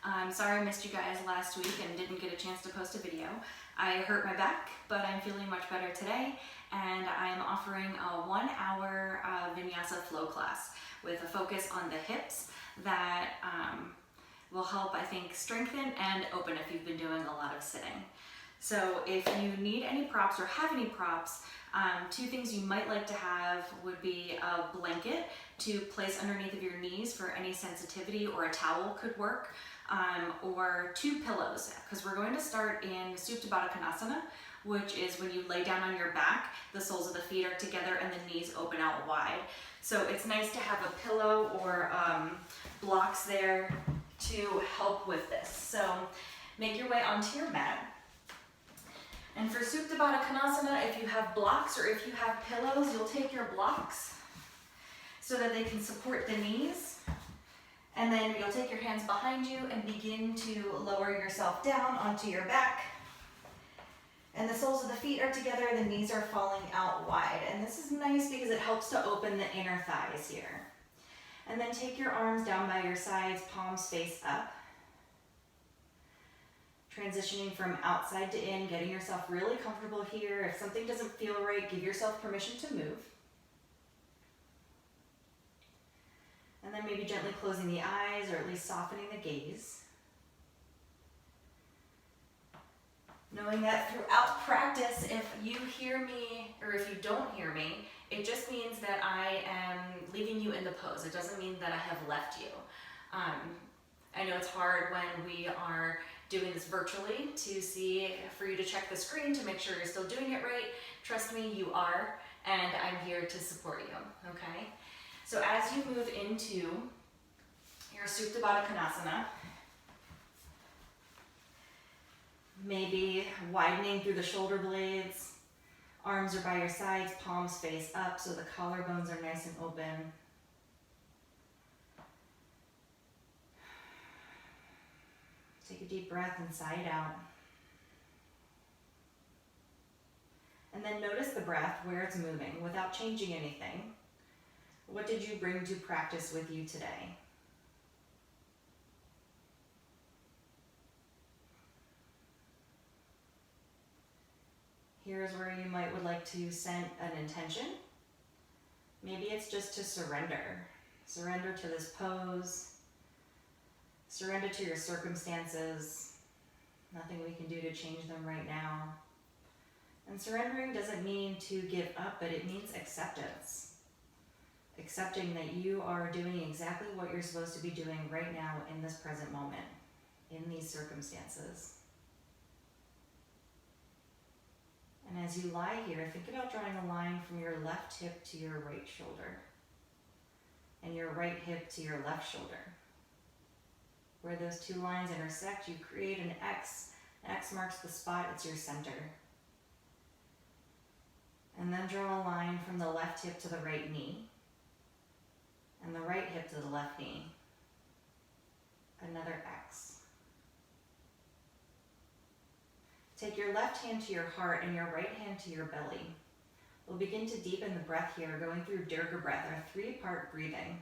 I'm sorry I missed you guys last week and didn't get a chance to post a video. I hurt my back, but I'm feeling much better today, and I'm offering a 1-hour vinyasa flow class with a focus on the hips that will help, I think, strengthen and open if you've been doing a lot of sitting. So if you need any props or have any props, two things you might like to have would be a blanket to place underneath of your knees for any sensitivity, or a towel could work, or 2 pillows, because we're going to start in Supta Baddha Konasana, which is when you lay down on your back, the soles of the feet are together and the knees open out wide. So it's nice to have a pillow or blocks there to help with this. So make your way onto your mat. And for Supta Baddha Konasana, if you have blocks or if you have pillows, you'll take your blocks so that they can support the knees. And then you'll take your hands behind you and begin to lower yourself down onto your back. And the soles of the feet are together, the knees are falling out wide. And this is nice because it helps to open the inner thighs here. And then take your arms down by your sides, palms face up. Transitioning from outside to in, getting yourself really comfortable here. If something doesn't feel right, give yourself permission to move. And then maybe gently closing the eyes, or at least softening the gaze. Knowing that throughout practice, if you hear me or if you don't hear me, it just means that I am leaving you in the pose. It doesn't mean that I have left you. I know it's hard when we are doing this virtually to see, for you to check the screen to make sure you're still doing it right. Trust me, you are, and I'm here to support you, okay? So as you move into your Supta Baddha Konasana, maybe widening through the shoulder blades, arms are by your sides, palms face up so the collarbones are nice and open. Take a deep breath inside out. And then notice the breath, where it's moving, without changing anything. What did you bring to practice with you today? Here's where you would like to set an intention. Maybe it's just to surrender. Surrender to this pose. Surrender to your circumstances. Nothing we can do to change them right now. And surrendering doesn't mean to give up, but it means acceptance. Accepting that you are doing exactly what you're supposed to be doing right now in this present moment, in these circumstances. And as you lie here, think about drawing a line from your left hip to your right shoulder, and your right hip to your left shoulder. Where those two lines intersect, you create an X. An X marks the spot, it's your center. And then draw a line from the left hip to the right knee, and the right hip to the left knee. Another X. Take your left hand to your heart and your right hand to your belly. We'll begin to deepen the breath here, going through Dirga breath, our 3-part breathing.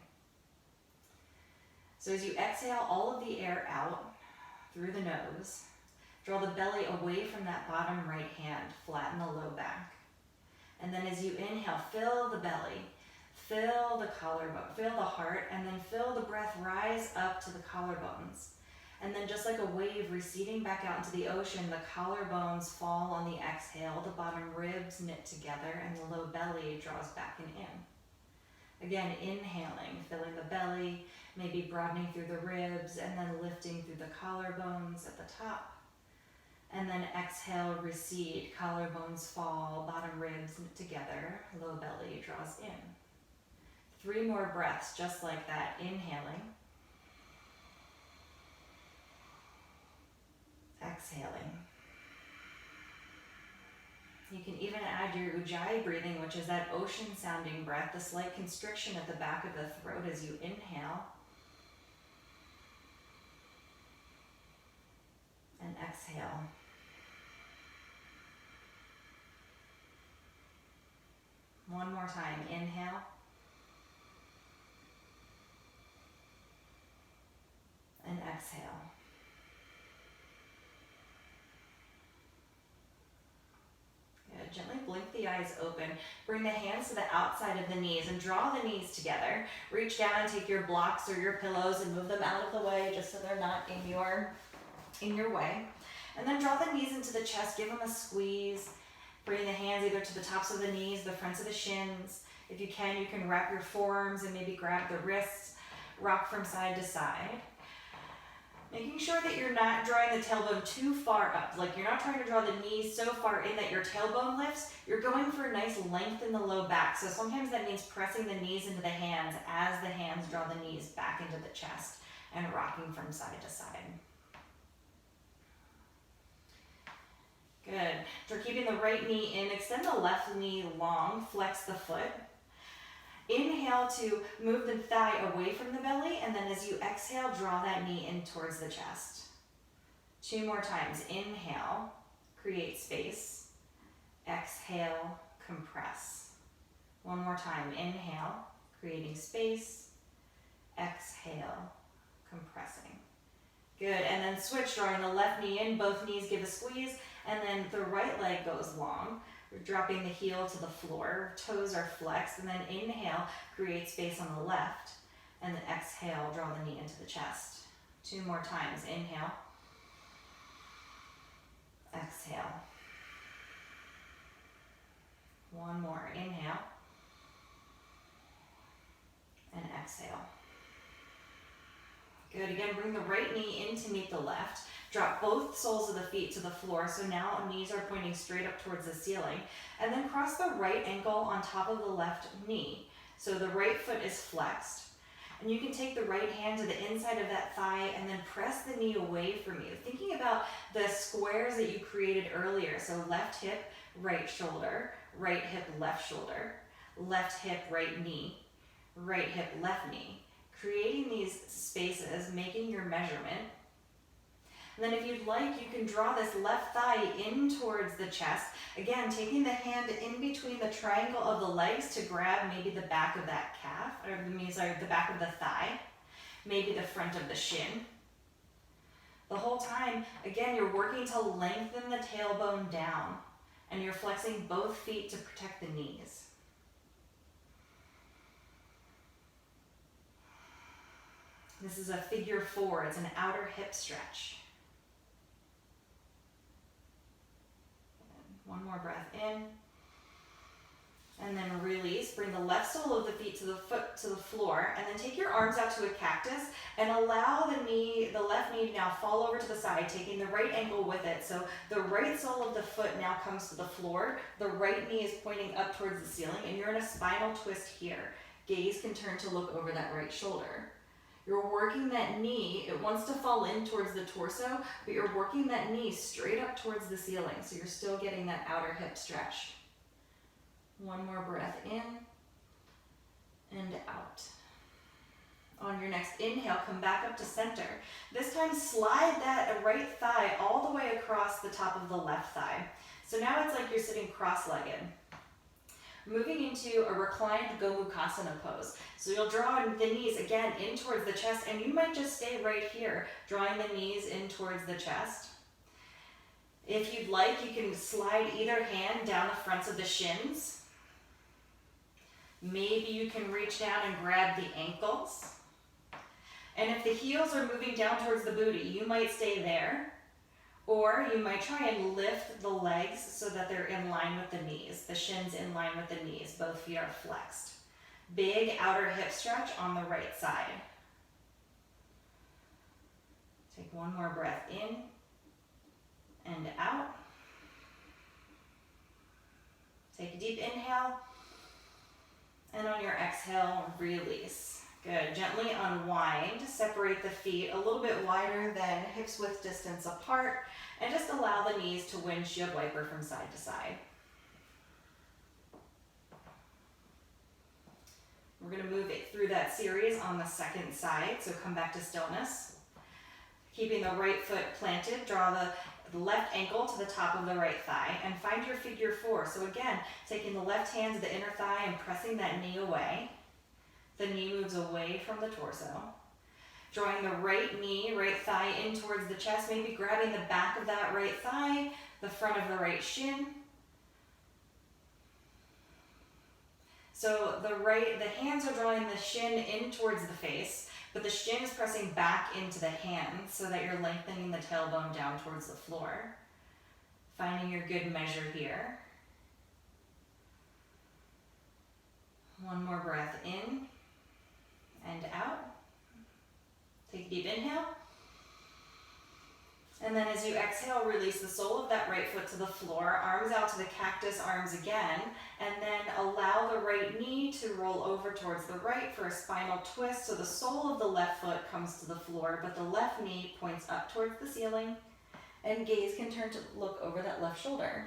So as you exhale all of the air out through the nose, draw the belly away from that bottom right hand, flatten the low back. And then as you inhale, fill the belly, fill the collarbone, fill the heart, and then fill the breath rise up to the collarbones. And then just like a wave receding back out into the ocean, the collarbones fall on the exhale, the bottom ribs knit together, and the low belly draws back and in. Again, inhaling, filling the belly, maybe broadening through the ribs, and then lifting through the collarbones at the top. And then exhale, recede, collarbones fall, bottom ribs knit together, low belly draws in. 3 more breaths just like that, inhaling. Exhaling. You can even add your Ujjayi breathing, which is that ocean sounding breath, the slight constriction at the back of the throat as you inhale. And exhale. One more time, inhale. And exhale. the eyes open. Bring the hands to the outside of the knees and draw the knees together. Reach down and take your blocks or your pillows and move them out of the way just so they're not in your way. And then draw the knees into the chest, give them a squeeze. Bring the hands either to the tops of the knees, the fronts of the shins. If you can wrap your forearms and maybe grab the wrists, rock from side to side. Making sure that you're not drawing the tailbone too far up. Like you're not trying to draw the knees so far in that your tailbone lifts. You're going for a nice length in the low back. So sometimes that means pressing the knees into the hands as the hands draw the knees back into the chest and rocking from side to side. Good. So keeping the right knee in, extend the left knee long, flex the foot. Inhale to move the thigh away from the belly, and then as you exhale, draw that knee in towards the chest. 2 more times. Inhale, create space. Exhale, compress. 1 more time. Inhale, creating space. Exhale, compressing. Good, and then switch, drawing the left knee in, both knees give a squeeze, and then the right leg goes long. We're dropping the heel to the floor, toes are flexed, and then inhale, create space on the left, and then exhale, draw the knee into the chest. 2 more times. Inhale, exhale. 1 more. Inhale, and exhale. Good. Again, bring the right knee in to meet the left. Drop both soles of the feet to the floor, so now knees are pointing straight up towards the ceiling. And then cross the right ankle on top of the left knee. So the right foot is flexed. And you can take the right hand to the inside of that thigh and then press the knee away from you. Thinking about the squares that you created earlier. So left hip, right shoulder, right hip, left shoulder, left hip, right knee, right hip, left knee. Creating these spaces, making your measurement. And then if you'd like, you can draw this left thigh in towards the chest. Again, taking the hand in between the triangle of the legs to grab maybe the back of that calf, or the back of the thigh, maybe the front of the shin. The whole time, again, you're working to lengthen the tailbone down, and you're flexing both feet to protect the knees. This is a figure 4. It's an outer hip stretch. 1 more breath in. And then release. Bring the left sole of the feet to the foot to the floor. And then take your arms out to a cactus and allow the left knee to now fall over to the side, taking the right ankle with it. So the right sole of the foot now comes to the floor. The right knee is pointing up towards the ceiling, and you're in a spinal twist here. Gaze can turn to look over that right shoulder. You're working that knee, it wants to fall in towards the torso, but you're working that knee straight up towards the ceiling, so you're still getting that outer hip stretch. 1 more breath in and out. On your next inhale, come back up to center. This time slide that right thigh all the way across the top of the left thigh. So now it's like you're sitting cross-legged. Moving into a reclined Gomukhasana pose. So you'll draw the knees again in towards the chest, and you might just stay right here, drawing the knees in towards the chest. If you'd like, you can slide either hand down the fronts of the shins. Maybe you can reach down and grab the ankles. And if the heels are moving down towards the booty, you might stay there. Or you might try and lift the legs so that they're in line with the knees, the shins in line with the knees, both feet are flexed. Big outer hip stretch on the right side. Take 1 more breath in and out. Take a deep inhale, and on your exhale, release. Good. Gently unwind, separate the feet a little bit wider than hips width distance apart, and just allow the knees to windshield wiper from side to side. We're going to move it through that series on the second side, so come back to stillness. Keeping the right foot planted, draw the left ankle to the top of the right thigh, and find your figure 4. So again, taking the left hand to the inner thigh and pressing that knee away. The knee moves away from the torso. Drawing the right knee, right thigh in towards the chest, maybe grabbing the back of that right thigh, the front of the right shin. So the hands are drawing the shin in towards the face, but the shin is pressing back into the hands so that you're lengthening the tailbone down towards the floor. Finding your good measure here. One more breath in and out. Take a deep inhale. And then as you exhale, release the sole of that right foot to the floor, arms out to the cactus arms again, and then allow the right knee to roll over towards the right for a spinal twist. So the sole of the left foot comes to the floor, but the left knee points up towards the ceiling, and gaze can turn to look over that left shoulder.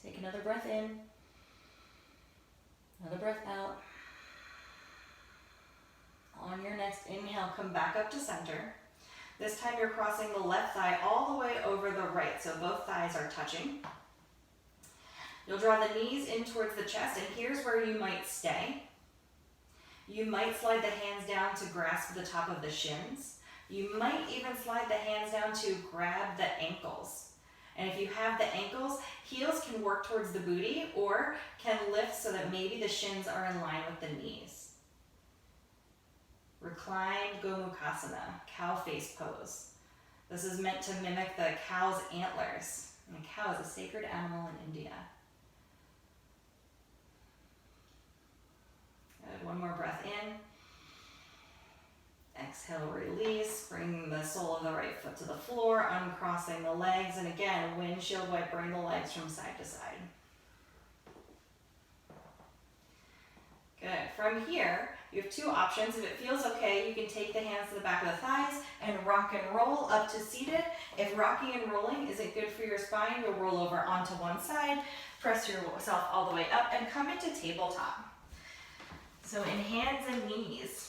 Take another breath in. Another breath out. On your next inhale, come back up to center. This time you're crossing the left thigh all the way over the right, so both thighs are touching. You'll draw the knees in towards the chest, and here's where you might stay. You might slide the hands down to grasp the top of the shins. You might even slide the hands down to grab the ankles. And if you have the ankles, heels can work towards the booty or can lift so that maybe the shins are in line with the knees. Reclined Gomukhasana, cow face pose. This is meant to mimic the cow's antlers. And a cow is a sacred animal in India. Good. One more breath in. Exhale, release, bring the sole of the right foot to the floor, uncrossing the legs, and again, windshield wiper, bring the legs from side to side. Good. From here, you have two options. If it feels okay, you can take the hands to the back of the thighs and rock and roll up to seated. If rocking and rolling isn't good for your spine, you'll roll over onto one side, press yourself all the way up, and come into tabletop. So in hands and knees,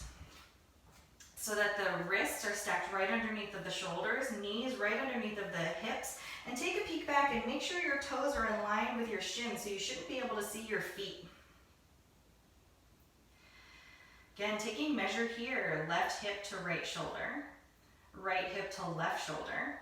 so that the wrists are stacked right underneath of the shoulders, knees right underneath of the hips, and take a peek back and make sure your toes are in line with your shins, so you shouldn't be able to see your feet. Again, taking measure here, left hip to right shoulder, right hip to left shoulder.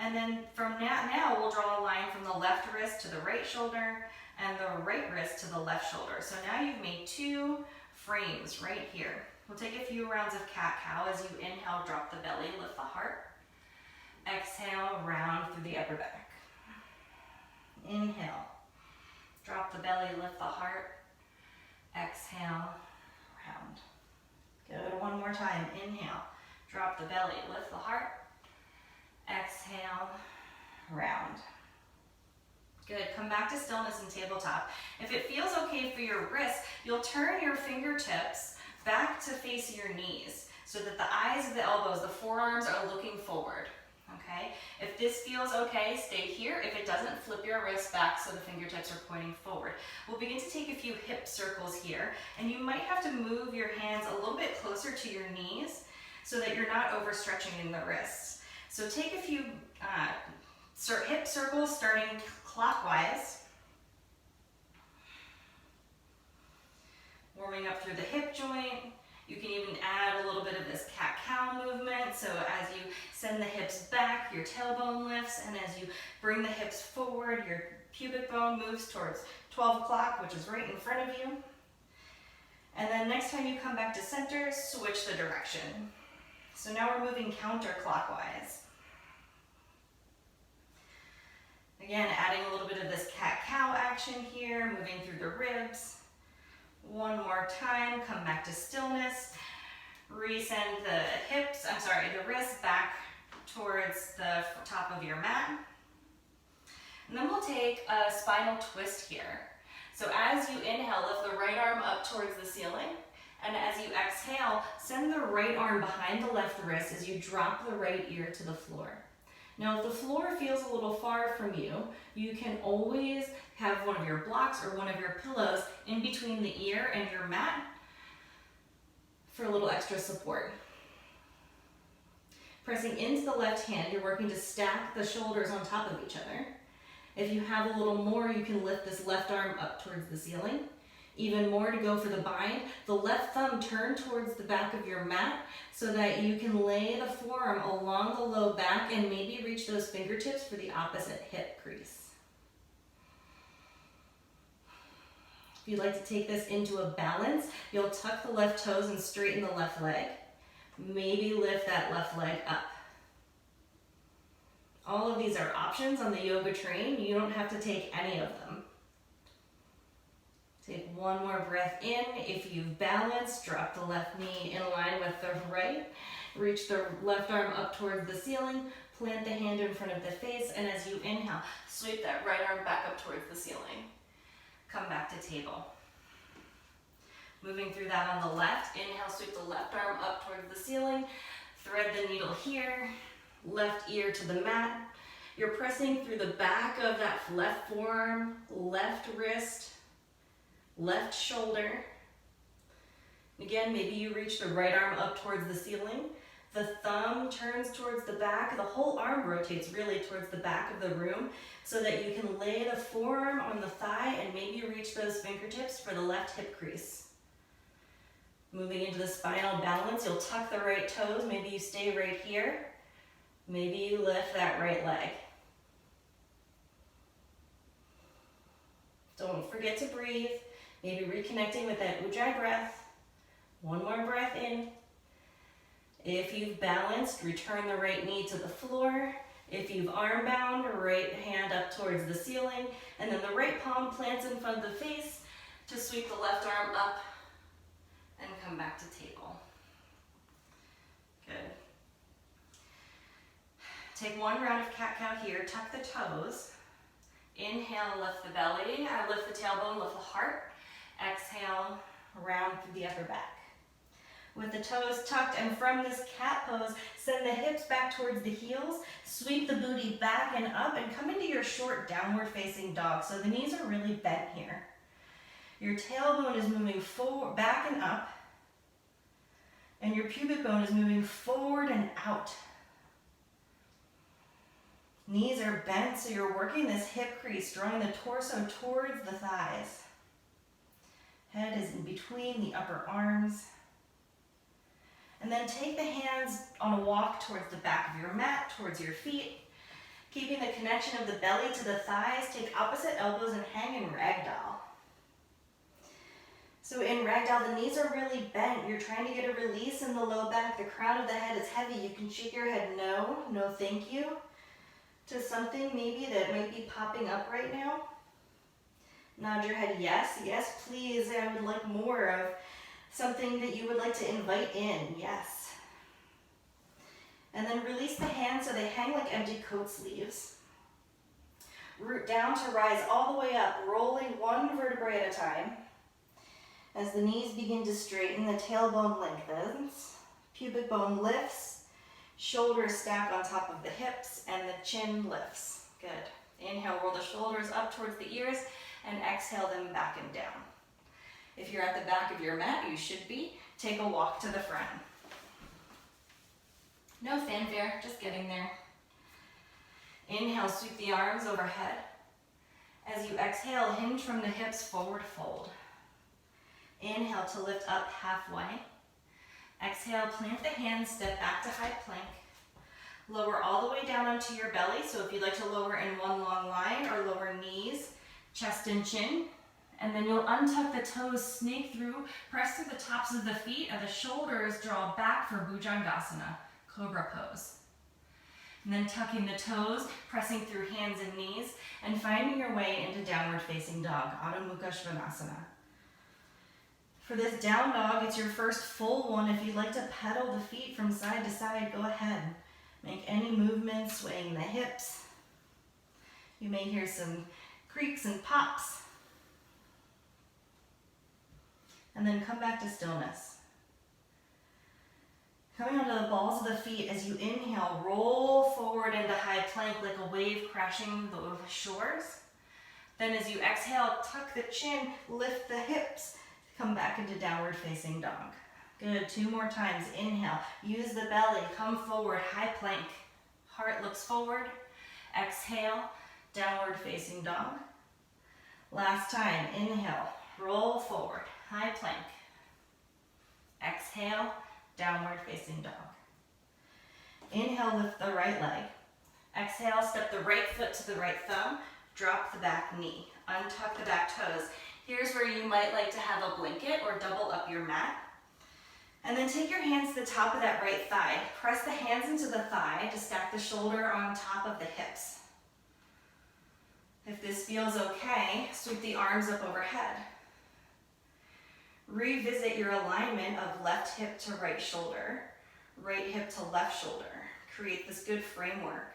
And then from now we'll draw a line from the left wrist to the right shoulder and the right wrist to the left shoulder. So now you've made two frames right here. We'll take a few rounds of cat-cow. As you inhale, drop the belly, lift the heart. Exhale, round through the upper back. Inhale, drop the belly, lift the heart. Exhale, round. Good, one more time. Inhale, drop the belly, lift the heart. Exhale, round. Good, come back to stillness and tabletop. If it feels okay for your wrists, you'll turn your fingertips back to face your knees so that the eyes of the elbows, the forearms are looking forward, okay? If this feels okay, stay here. If it doesn't, flip your wrists back so the fingertips are pointing forward. We'll begin to take a few hip circles here, and you might have to move your hands a little bit closer to your knees so that you're not overstretching in the wrists. So take a few hip circles starting clockwise. Warming up through the hip joint. You can even add a little bit of this cat-cow movement. So as you send the hips back, your tailbone lifts, and as you bring the hips forward, your pubic bone moves towards 12 o'clock, which is right in front of you. And then next time you come back to center, switch the direction. So now we're moving counterclockwise. Again, adding a little bit of this cat-cow action here, moving through the ribs. One more time, come back to stillness. Resend the wrists back towards the top of your mat. And then we'll take a spinal twist here. So as you inhale, lift the right arm up towards the ceiling. And as you exhale, send the right arm behind the left wrist as you drop the right ear to the floor. Now, if the floor feels a little far from you, you can always have one of your blocks or one of your pillows in between the ear and your mat for a little extra support. Pressing into the left hand, you're working to stack the shoulders on top of each other. If you have a little more, you can lift this left arm up towards the ceiling. Even more to go for the bind. The left thumb turn towards the back of your mat so that you can lay the forearm along the low back and maybe reach those fingertips for the opposite hip crease. If you'd like to take this into a balance, you'll tuck the left toes and straighten the left leg. Maybe lift that left leg up. All of these are options on the yoga train. You don't have to take any of them. Take one more breath in. If you've balanced, drop the left knee in line with the right. Reach the left arm up towards the ceiling. Plant the hand in front of the face, and as you inhale, sweep that right arm back up towards the ceiling. Come back to table. Moving through that on the left, inhale, sweep the left arm up towards the ceiling. Thread the needle here, left ear to the mat. You're pressing through the back of that left forearm, left wrist, left shoulder. Again, maybe you reach the right arm up towards the ceiling. The thumb turns towards the back. The whole arm rotates really towards the back of the room so that you can lay the forearm on the thigh and maybe reach those fingertips for the left hip crease. Moving into the spinal balance, you'll tuck the right toes. Maybe you stay right here. Maybe you lift that right leg. Don't forget to breathe. Maybe reconnecting with that Ujjayi breath. One more breath in. If you've balanced, return the right knee to the floor. If you've arm bound, right hand up towards the ceiling, and then the right palm plants in front of the face to sweep the left arm up and come back to table. Good. Take one round of cat-cow here, tuck the toes. Inhale, lift the belly, lift the tailbone, lift the heart. Exhale, round through the upper back. With the toes tucked and from this cat pose, send the hips back towards the heels, sweep the booty back and up and come into your short downward facing dog. So the knees are really bent here. Your tailbone is moving forward, back and up, and your pubic bone is moving forward and out. Knees are bent, so you're working this hip crease, drawing the torso towards the thighs. Head is in between the upper arms. And then take the hands on a walk towards the back of your mat, towards your feet. Keeping the connection of the belly to the thighs, take opposite elbows and hang in ragdoll. So in ragdoll, the knees are really bent. You're trying to get a release in the low back. The crown of the head is heavy. You can shake your head no, no thank you, to something maybe that might be popping up right now. Nod your head yes, yes please, I would like more of something that you would like to invite in, yes. And then release the hands so they hang like empty coat sleeves. Root down to rise all the way up, rolling one vertebrae at a time. As the knees begin to straighten, the tailbone lengthens, pubic bone lifts, shoulders stack on top of the hips, and the chin lifts. Good. Inhale, roll the shoulders up towards the ears, and exhale them back and down. If you're at the back of your mat, you should be. Take a walk to the front. No fanfare, just getting there. Inhale, sweep the arms overhead. As you exhale, hinge from the hips, forward fold. Inhale to lift up halfway. Exhale, plant the hands, step back to high plank. Lower all the way down onto your belly. So if you'd like to lower in one long line or lower knees, chest and chin. And then you'll untuck the toes, snake through, press through the tops of the feet, and the shoulders draw back for Bhujangasana, cobra pose. And then tucking the toes, pressing through hands and knees, and finding your way into downward facing dog, Adho Mukha Svanasana. For this down dog, it's your first full one. If you'd like to pedal the feet from side to side, go ahead. Make any movements, swaying the hips. You may hear some creaks and pops. And then come back to stillness. Coming onto the balls of the feet as you inhale, roll forward into high plank like a wave crashing the shores. Then as you exhale, tuck the chin, lift the hips, come back into downward facing dog. Good, 2 more times. Inhale, use the belly, come forward, high plank. Heart looks forward. Exhale, downward facing dog. Last time, inhale, roll forward, high plank. Exhale, downward facing dog. Inhale, lift the right leg. Exhale, step the right foot to the right thumb, drop the back knee, untuck the back toes. Here's where you might like to have a blanket or double up your mat. And then take your hands to the top of that right thigh. Press the hands into the thigh to stack the shoulder on top of the hips. If this feels okay, sweep the arms up overhead. Revisit your alignment of left hip to right shoulder, right hip to left shoulder. Create this good framework.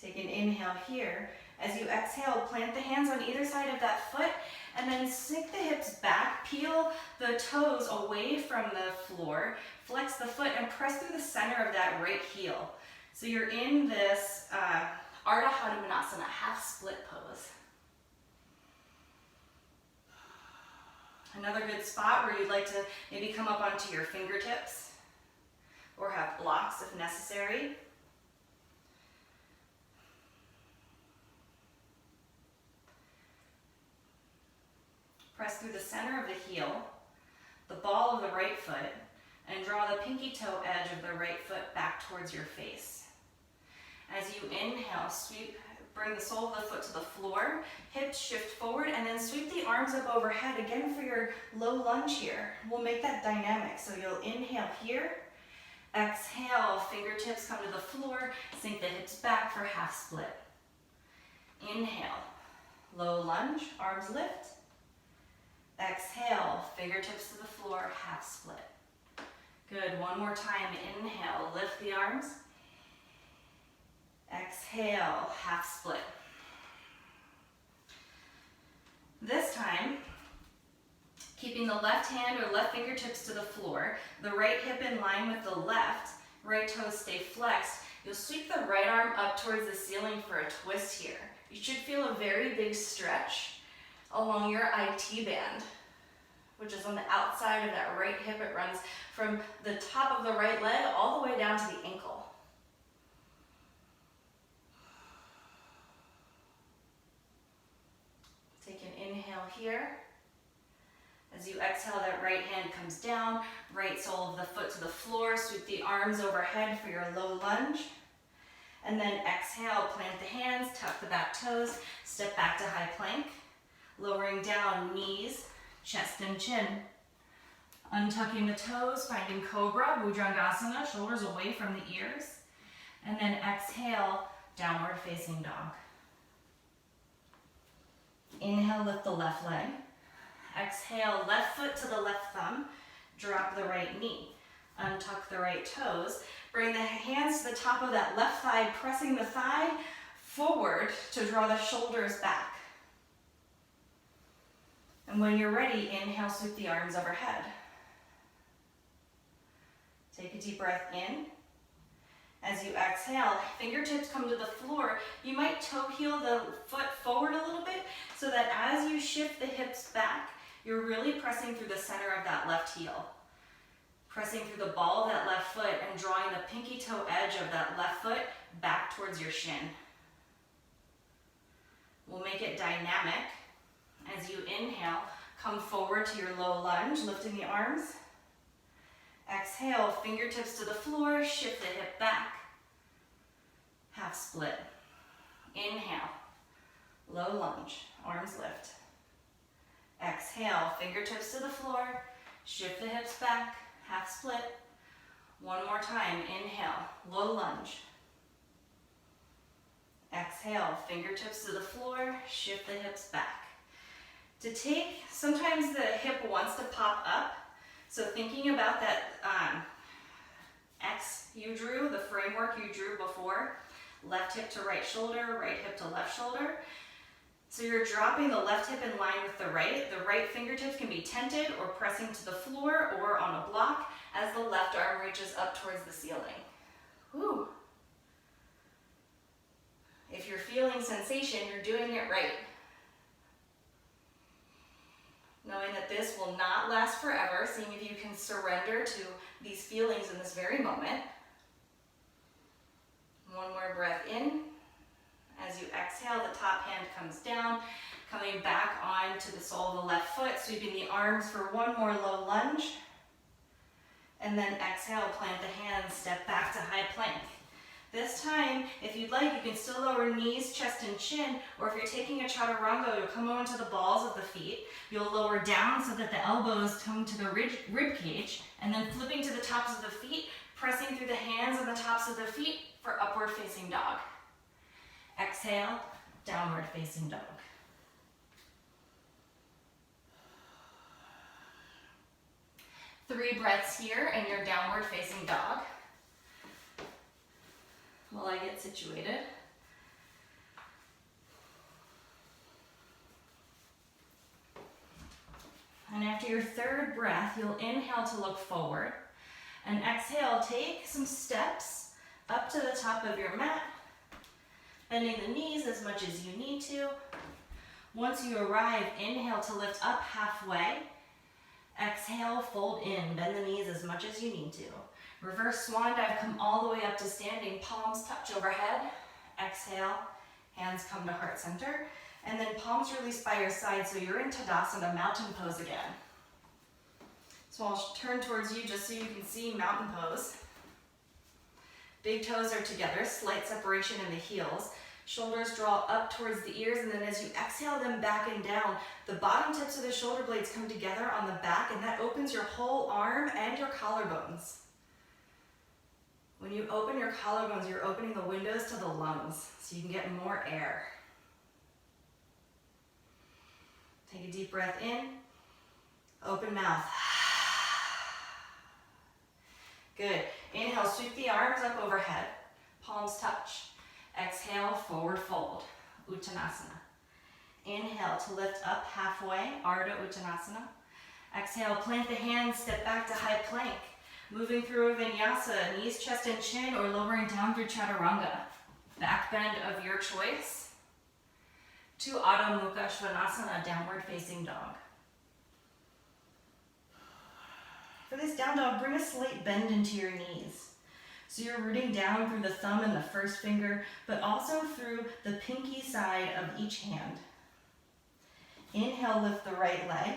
Take an inhale here. As you exhale, plant the hands on either side of that foot and then sink the hips back, peel the toes away from the floor, flex the foot and press through the center of that right heel. So you're in this Ardha Hanumanasana, half split pose. Another good spot where you'd like to maybe come up onto your fingertips or have blocks if necessary. Press through the center of the heel, the ball of the right foot, and draw the pinky toe edge of the right foot back towards your face. As you inhale, bring the sole of the foot to the floor, hips shift forward, and then sweep the arms up overhead again for your low lunge here. We'll make that dynamic. So you'll inhale here, exhale, fingertips come to the floor, sink the hips back for half split. Inhale, low lunge, arms lift. Exhale, fingertips to the floor, half split. Good, one more time. Inhale, lift the arms. Exhale, half split. This time, keeping the left hand or left fingertips to the floor, the right hip in line with the left, right toes stay flexed. You'll sweep the right arm up towards the ceiling for a twist here. You should feel a very big stretch along your IT band, which is on the outside of that right hip. It runs from the top of the right leg all the way down to the ankle. Take an inhale here. As you exhale, that right hand comes down, right sole of the foot to the floor, sweep the arms overhead for your low lunge. And then exhale, plant the hands, tuck the back toes, step back to high plank. Lowering down, knees, chest and chin. Untucking the toes, finding Cobra, Bhujangasana, shoulders away from the ears. And then exhale, downward facing dog. Inhale, lift the left leg. Exhale, left foot to the left thumb. Drop the right knee. Untuck the right toes. Bring the hands to the top of that left thigh, pressing the thigh forward to draw the shoulders back. And when you're ready, inhale, sweep the arms overhead. Take a deep breath in. As you exhale, fingertips come to the floor. You might toe heel the foot forward a little bit so that as you shift the hips back, you're really pressing through the center of that left heel. Pressing through the ball of that left foot and drawing the pinky toe edge of that left foot back towards your shin. We'll make it dynamic. As you inhale, come forward to your low lunge, lifting the arms. Exhale, fingertips to the floor, shift the hip back. Half split. Inhale, low lunge, arms lift. Exhale, fingertips to the floor, shift the hips back, half split. One more time, inhale, low lunge. Exhale, fingertips to the floor, shift the hips back. To take, sometimes the hip wants to pop up, so thinking about that X you drew, the framework you drew before, left hip to right shoulder, right hip to left shoulder. So you're dropping the left hip in line with the right fingertips can be tented or pressing to the floor or on a block as the left arm reaches up towards the ceiling. Whew. If you're feeling sensation, you're doing it right. Knowing that this will not last forever, seeing if you can surrender to these feelings in this very moment. One more breath in. As you exhale, the top hand comes down. Coming back onto the sole of the left foot, sweeping the arms for one more low lunge. And then exhale, plant the hands, step back to high plank. This time, if you'd like, you can still lower knees, chest, and chin, or if you're taking a chaturanga, you'll come onto the balls of the feet. You'll lower down so that the elbows come to the rib cage, and then flipping to the tops of the feet, pressing through the hands on the tops of the feet for upward facing dog. Exhale, downward facing dog. Three breaths here in your downward facing dog while I get situated. And after your third breath, you'll inhale to look forward, and exhale, take some steps up to the top of your mat, bending the knees as much as you need to. Once you arrive, inhale to lift up halfway. Exhale, fold in, bend the knees as much as you need to. Reverse swan dive, come all the way up to standing, palms touch overhead. Exhale, hands come to heart center. And then palms release by your side, so you're in Tadasana, mountain pose again. So I'll turn towards you just so you can see mountain pose. Big toes are together, slight separation in the heels. Shoulders draw up towards the ears, and then as you exhale them back and down, the bottom tips of the shoulder blades come together on the back, and that opens your whole arm and your collarbones. When you open your collarbones, you're opening the windows to the lungs, so you can get more air. Take a deep breath in, open mouth. Good. Inhale, sweep the arms up overhead, palms touch. Exhale, forward fold, Uttanasana. Inhale to lift up halfway, Ardha Uttanasana. Exhale, plant the hands, step back to high plank. Moving through a vinyasa, knees, chest, and chin, or lowering down through chaturanga. Back bend of your choice. To Adho Mukha Svanasana, downward facing dog. For this down dog, bring a slight bend into your knees. So you're rooting down through the thumb and the first finger, but also through the pinky side of each hand. Inhale, lift the right leg.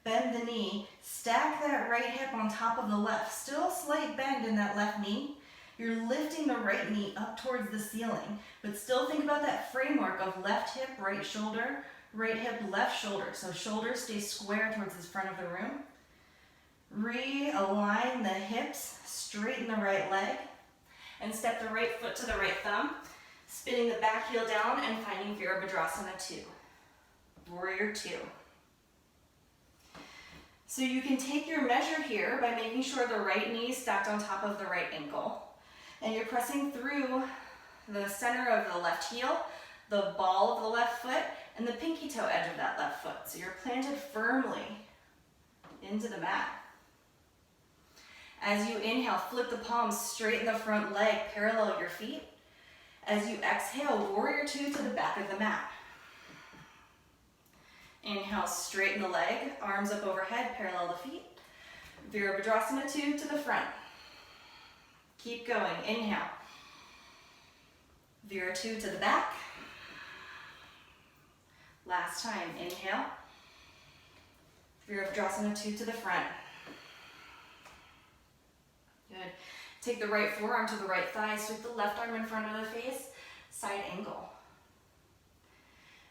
Bend the knee, stack that right hip on top of the left. Still a slight bend in that left knee. You're lifting the right knee up towards the ceiling, but still think about that framework of left hip, right shoulder, right hip, left shoulder. So shoulders stay square towards the front of the room. Realign the hips, straighten the right leg, and step the right foot to the right thumb, spinning the back heel down and finding Virabhadrasana 2. Warrior 2. So you can take your measure here by making sure the right knee is stacked on top of the right ankle. And you're pressing through the center of the left heel, the ball of the left foot, and the pinky toe edge of that left foot. So you're planted firmly into the mat. As you inhale, flip the palms, straighten the front leg, parallel your feet. As you exhale, Warrior 2 to the back of the mat. Inhale, straighten the leg, arms up overhead, parallel the feet. Virabhadrasana 2 to the front. Keep going, inhale. Vira 2 to the back. Last time, inhale. Virabhadrasana 2 to the front. Good. Take the right forearm to the right thigh, sweep the left arm in front of the face, side angle.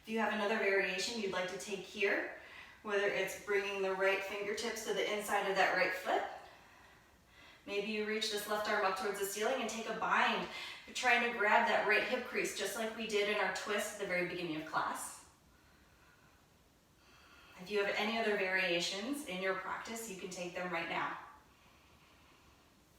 If you have another variation you'd like to take here, whether it's bringing the right fingertips to the inside of that right foot, maybe you reach this left arm up towards the ceiling and take a bind. You're trying to grab that right hip crease just like we did in our twist at the very beginning of class. If you have any other variations in your practice, you can take them right now.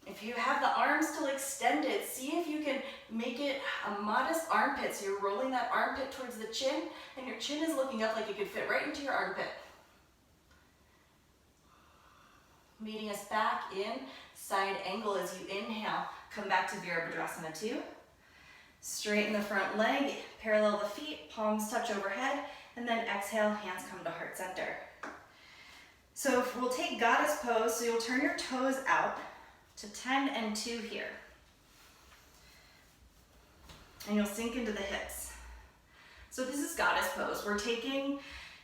If you have the arms still extended, see if you can make it a modest armpit. So you're rolling that armpit towards the chin, and your chin is looking up like it could fit right into your armpit. Meeting us back in side angle as you inhale. Come back to Virabhadrasana 2. Straighten the front leg, parallel the feet, palms touch overhead, and then exhale, hands come to heart center. So we'll take goddess pose, so you'll turn your toes out to 10 and 2 here. And you'll sink into the hips. So this is is goddess pose. We're taking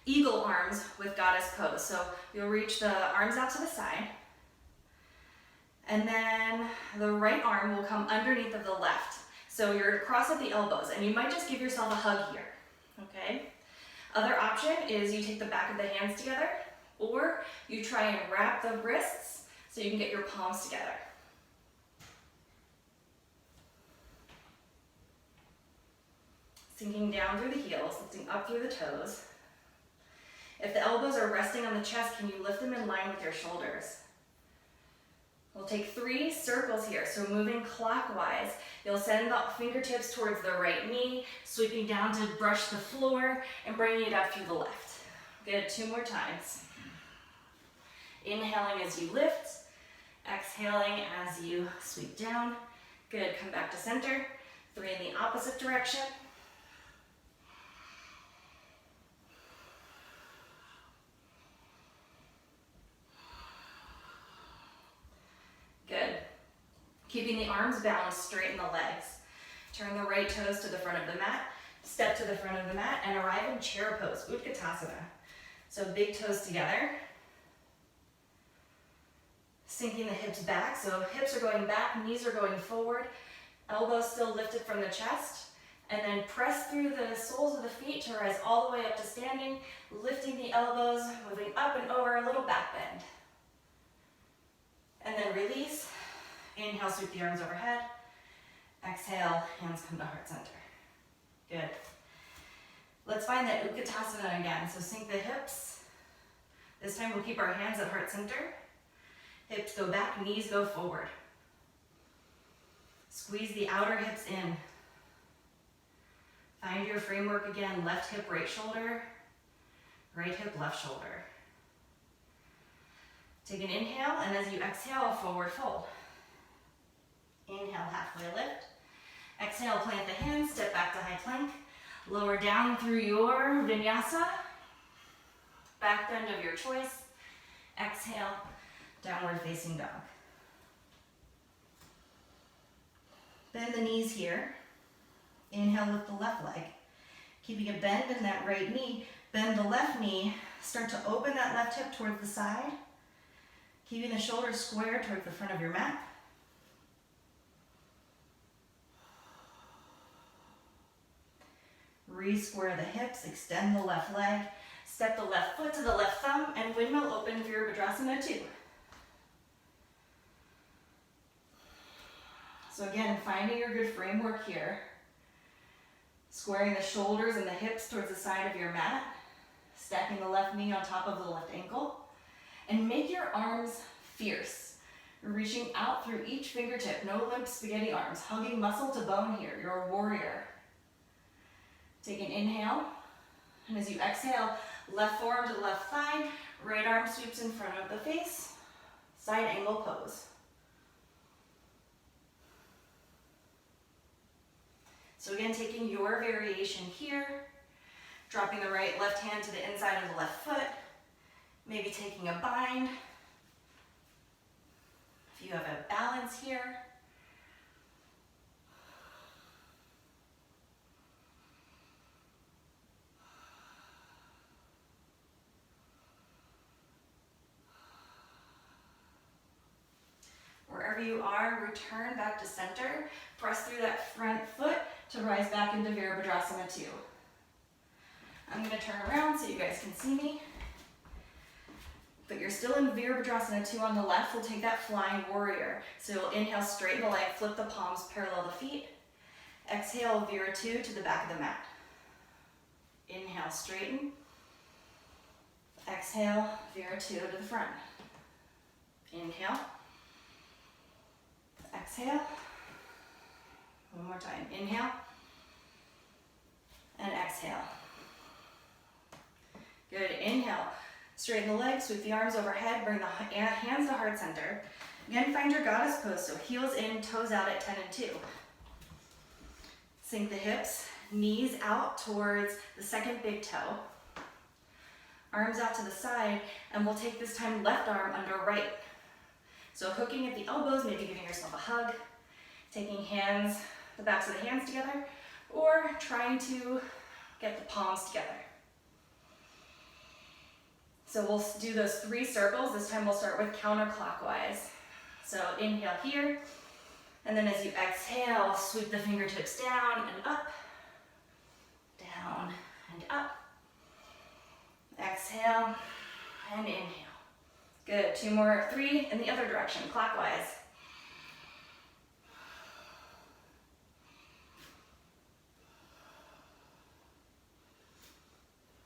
eagle arms with goddess pose. So you'll reach the arms out to the side, and then the right arm will come underneath of the left. So you're cross at the elbows, and you might just give yourself a hug here, okay? Other option is you take the back of the hands together, or you try and wrap the wrists so you can get your palms together. Sinking down through the heels, lifting up through the toes. If the elbows are resting on the chest, can you lift them in line with your shoulders? We'll take 3 circles here, so moving clockwise. You'll send the fingertips towards the right knee, sweeping down to brush the floor, and bringing it up through the left. Good, 2 more times. Inhaling as you lift, exhaling as you sweep down. Good, come back to center. 3 in the opposite direction. Good. Keeping the arms balanced, straighten the legs. Turn the right toes to the front of the mat, step to the front of the mat, and arrive in chair pose, Utkatasana. So big toes together. Sinking the hips back, so hips are going back, knees are going forward, elbows still lifted from the chest, and then press through the soles of the feet to rise all the way up to standing, lifting the elbows, moving up and over, a little back bend. And then release. Inhale, sweep the arms overhead. Exhale, hands come to heart center. Good. Let's find that Utkatasana again. So sink the hips. This time we'll keep our hands at heart center. Hips go back, knees go forward. Squeeze the outer hips in. Find your framework again. Left hip, right shoulder. Right hip, left shoulder. Take an inhale, and as you exhale, a forward fold. Inhale, halfway lift. Exhale, plant the hands, step back to high plank. Lower down through your vinyasa. Back bend of your choice. Exhale, downward facing dog. Bend the knees here. Inhale, lift the left leg. Keeping a bend in that right knee, bend the left knee. Start to open that left hip towards the side. Keeping the shoulders square towards the front of your mat. Re-square the hips, extend the left leg, step the left foot to the left thumb, and windmill open Virabhadrasana 2. So again, finding your good framework here. Squaring the shoulders and the hips towards the side of your mat. Stacking the left knee on top of the left ankle. And make your arms fierce. Reaching out through each fingertip. No limp spaghetti arms. Hugging muscle to bone here. You're a warrior. Take an inhale. And as you exhale, left forearm to the left thigh. Right arm sweeps in front of the face. Side angle pose. So again, taking your variation here, dropping the right left hand to the inside of the left foot, maybe taking a bind. If you have a balance here. Wherever you are, return back to center. Press through that front foot to rise back into Virabhadrasana 2. I'm going to turn around so you guys can see me. But you're still in Virabhadrasana 2 on the left. We'll take that flying warrior. So you'll inhale, straighten the leg, flip the palms, parallel the feet. Exhale, Vira 2 to the back of the mat. Inhale, straighten. Exhale, Vira 2 to the front. Inhale. Exhale. One more time. Inhale. And exhale. Good. Inhale. Straighten the legs, sweep the arms overhead, bring the hands to heart center. Again, find your goddess pose, so heels in, toes out at 10 and 2. Sink the hips, knees out towards the second big toe. Arms out to the side, and we'll take this time left arm under right. So hooking at the elbows, maybe giving yourself a hug, taking hands, the backs of the hands together, or trying to get the palms together. So we'll do those 3 circles. This time we'll start with counterclockwise. So inhale here, and then as you exhale, sweep the fingertips down and up, down and up. Exhale and inhale. Good, 2 more, 3 in the other direction, clockwise.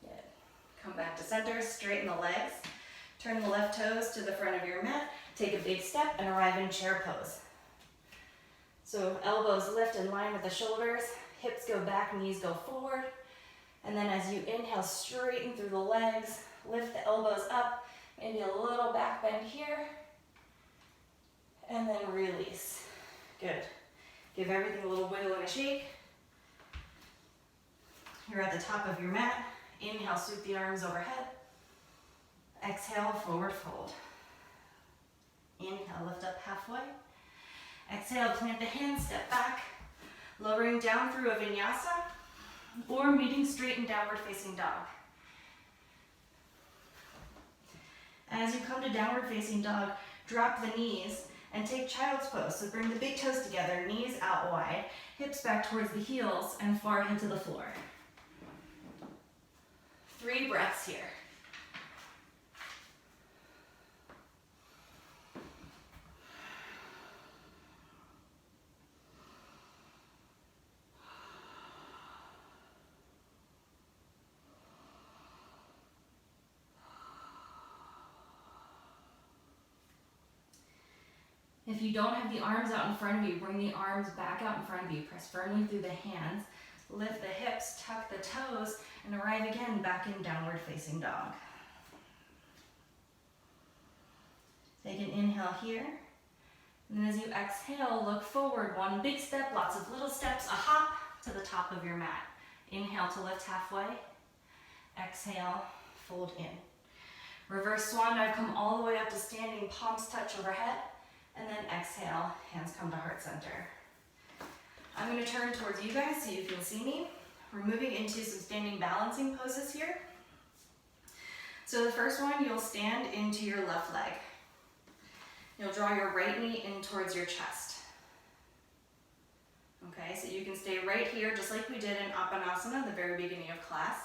Good. Come back to center, straighten the legs. Turn the left toes to the front of your mat. Take a big step and arrive in chair pose. So elbows lift in line with the shoulders, hips go back, knees go forward. And then as you inhale, straighten through the legs, lift the elbows up, maybe a little back bend here, and then release. Good. Give everything a little wiggle and a shake. You're at the top of your mat. Inhale, sweep the arms overhead. Exhale, forward fold. Inhale, lift up halfway. Exhale, plant the hands, step back, lowering down through a vinyasa, or meeting straight in downward facing dog. As you come to downward facing dog, drop the knees and take child's pose. So bring the big toes together, knees out wide, hips back towards the heels, and forehead to the floor. 3 breaths here. If you don't have the arms out in front of you, bring the arms back out in front of you. Press firmly through the hands. Lift the hips, tuck the toes, and arrive again back in downward facing dog. Take an inhale here. And then as you exhale, look forward. 1 big step, lots of little steps, a hop to the top of your mat. Inhale to lift halfway. Exhale, fold in. Reverse swan dive, come all the way up to standing, palms touch overhead. And then exhale, hands come to heart center. I'm going to turn towards you guys so you can see me. We're moving into some standing balancing poses here. So the first one, you'll stand into your left leg. You'll draw your right knee in towards your chest. Okay, so you can stay right here just like we did in Apanasana, the very beginning of class.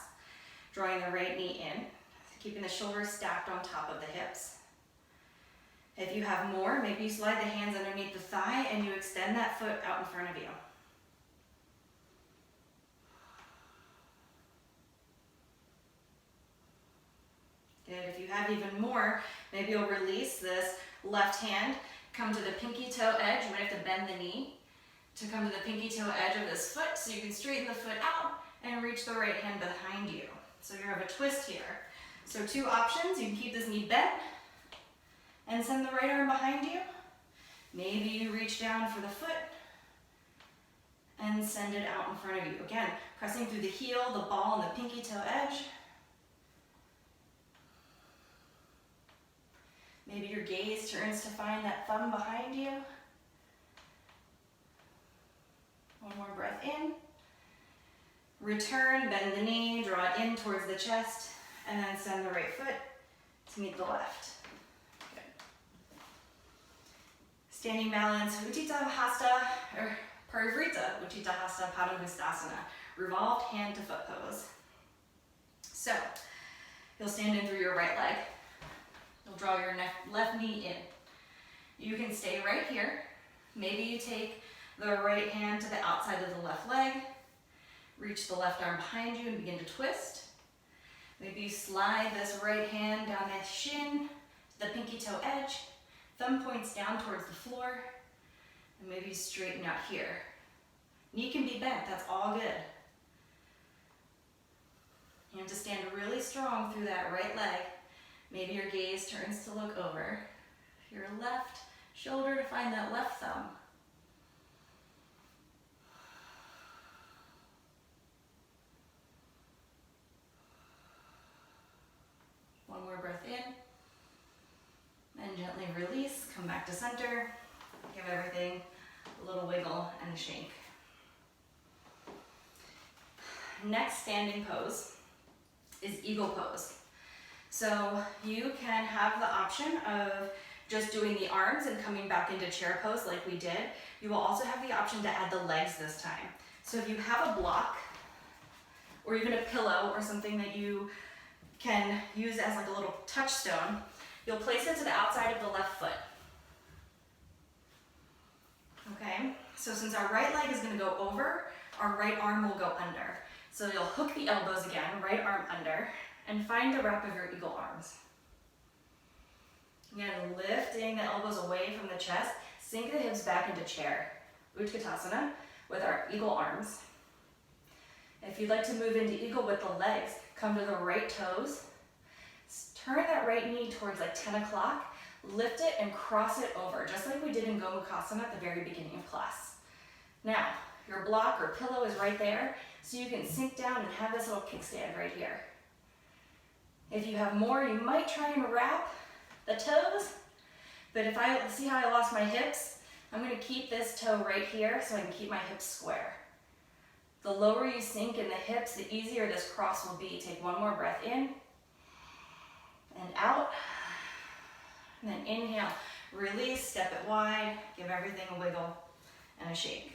Drawing the right knee in, keeping the shoulders stacked on top of the hips. If you have more, maybe you slide the hands underneath the thigh and you extend that foot out in front of you. Good, if you have even more, maybe you'll release this left hand, come to the pinky toe edge. You might have to bend the knee to come to the pinky toe edge of this foot so you can straighten the foot out and reach the right hand behind you. So you have a twist here. So 2 options, you can keep this knee bent and send the right arm behind you. Maybe you reach down for the foot and send it out in front of you. Again, pressing through the heel, the ball, and the pinky toe edge. Maybe your gaze turns to find that thumb behind you. 1 more breath in. Return, bend the knee, draw it in towards the chest, and then send the right foot to meet the left. Standing balance, Utthita Hasta, or Parivrita Utthita Hasta Padangusthasana, revolved hand to foot pose. So, you'll stand in through your right leg. You'll draw your left knee in. You can stay right here. Maybe you take the right hand to the outside of the left leg, reach the left arm behind you and begin to twist. Maybe you slide this right hand down that shin, to the pinky toe edge, thumb points down towards the floor, and maybe straighten out here. Knee can be bent, that's all good. You have to stand really strong through that right leg. Maybe your gaze turns to look over your left shoulder to find that left thumb. One more breath in. And gently release, come back to center. Give everything a little wiggle and a shake. next standing pose is eagle pose. So you can have the option of just doing the arms and coming back into chair pose like we did. You will also have the option to add the legs this time. So if you have a block or even a pillow or something that you can use as like a little touchstone, you'll place it to the outside of the left foot. Okay, so since our right leg is going to go over, our right arm will go under. So you'll hook the elbows again, right arm under, and find the wrap of your eagle arms. Again, lifting the elbows away from the chest, sink the hips back into chair. Utkatasana with our eagle arms. If you'd like to move into eagle with the legs, come to the right toes, turn that right knee towards like 10 o'clock, lift it and cross it over, just like we did in Gomukhasana at the very beginning of class. Now, your block or pillow is right there, so you can sink down and have this little kickstand right here. If you have more, you might try and wrap the toes, but if I see how I lost my hips, I'm going to keep this toe right here so I can keep my hips square. The lower you sink in the hips, the easier this cross will be. Take one more breath in and out, and then inhale, release, step it wide, give everything a wiggle and a shake.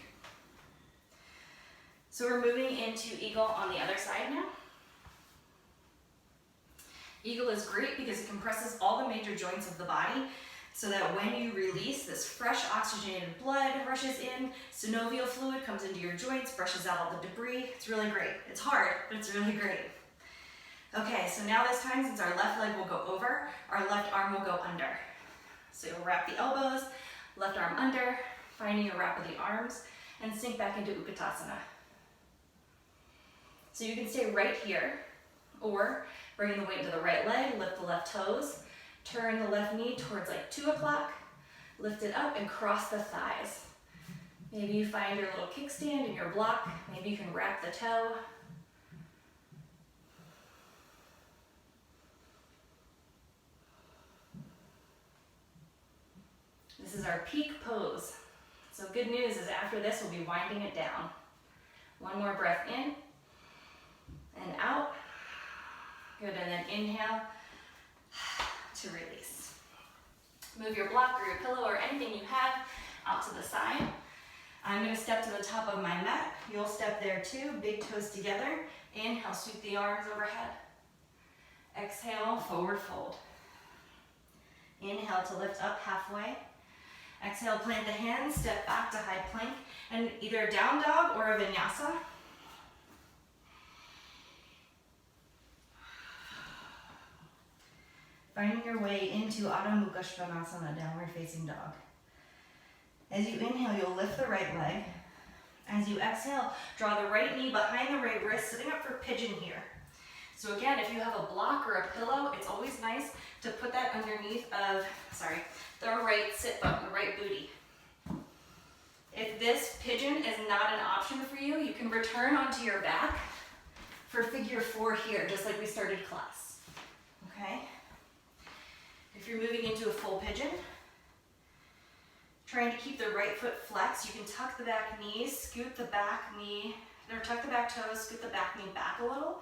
So we're moving into eagle on the other side now. Eagle is great because it compresses all the major joints of the body so that when you release, this fresh oxygenated blood rushes in, synovial fluid comes into your joints, brushes out all the debris. It's really great. It's hard, but it's really great. Okay, so now this time, since our left leg will go over, our left arm will go under. So you'll wrap the elbows, left arm under, finding a wrap of the arms, and sink back into Utkatasana. So you can stay right here, or bring the weight to the right leg, lift the left toes, turn the left knee towards like 2 o'clock, lift it up and cross the thighs. Maybe you find your little kickstand in your block, maybe you can wrap the toe. This is our peak pose. So good news is after this, we'll be winding it down. One more breath in and out. Good, and then inhale to release. Move your block or your pillow or anything you have out to the side. I'm going to step to the top of my mat. You'll step there too, big toes together. Inhale, sweep the arms overhead. Exhale, forward fold. Inhale to lift up halfway. Exhale, plant the hands, step back to high plank, and either a down dog or a vinyasa. Finding your way into Adho Mukha Svanasana, downward facing dog. As you inhale, you'll lift the right leg. As you exhale, draw the right knee behind the right wrist, sitting up for pigeon here. So again, if you have a block or a pillow, it's always nice to put that underneath of, the right sit bone, the right booty. If this pigeon is not an option for you, you can return onto your back for figure 4 here, just like we started class, okay? If you're moving into a full pigeon, trying to keep the right foot flexed, you can tuck the back knees, scoot the back knee, or tuck the back toes, scoot the back knee back a little.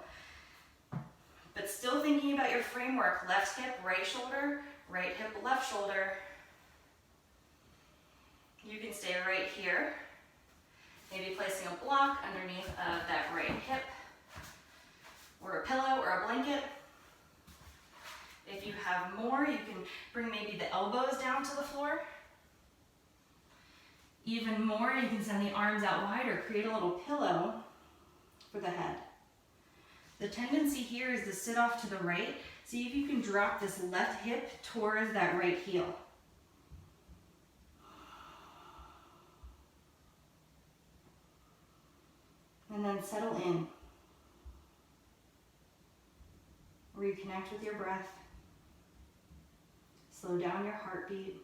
But still thinking about your framework, left hip, right shoulder, right hip, left shoulder. You can stay right here. Maybe placing a block underneath of that right hip, or a pillow or a blanket. If you have more, you can bring maybe the elbows down to the floor. Even more, you can send the arms out wide or create a little pillow for the head. The tendency here is to sit off to the right. See if you can drop this left hip towards that right heel. And then settle in. Reconnect with your breath. Slow down your heartbeat.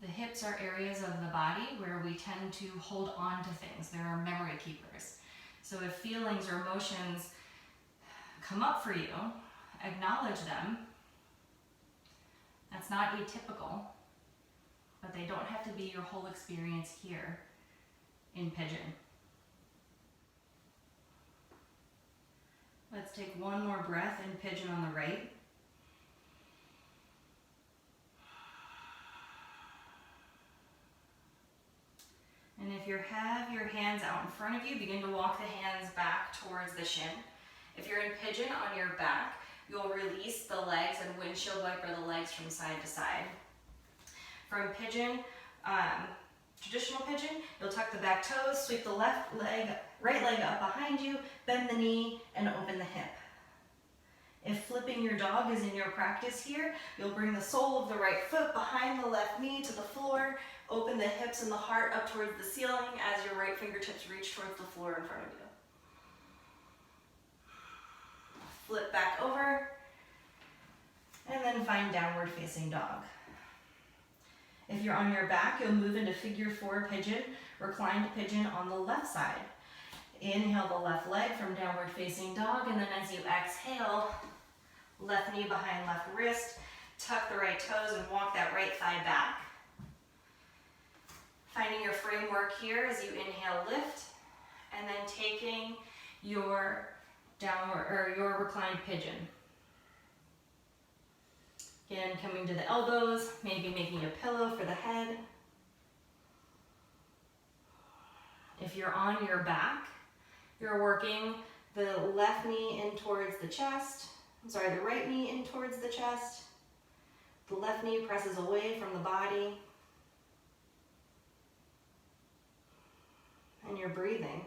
The hips are areas of the body where we tend to hold on to things. There are memory keepers. So if feelings or emotions come up for you, acknowledge them. That's not atypical. don't have to be your whole experience here in pigeon. Let's take one more breath in pigeon on the right. And if you have your hands out in front of you, begin to walk the hands back towards the shin. If you're in pigeon on your back, you'll release the legs and windshield wiper the legs from side to side. From pigeon, traditional pigeon, you'll tuck the back toes, sweep the right leg up behind you, bend the knee, and open the hip. If flipping your dog is in your practice here, you'll bring the sole of the right foot behind the left knee to the floor, open the hips and the heart up towards the ceiling as your right fingertips reach towards the floor in front of you. Flip back over, and then find downward facing dog. If you're on your back, you'll move into figure 4 pigeon, reclined pigeon on the left side. Inhale the left leg from downward facing dog, and then as you exhale, left knee behind left wrist, tuck the right toes and walk that right thigh back. Finding your framework here as you inhale, lift, and then taking your downward or your reclined pigeon. Again, coming to the elbows, maybe making a pillow for the head. If you're on your back, you're working the left knee in towards the chest. The right knee in towards the chest. The left knee presses away from the body. And you're breathing.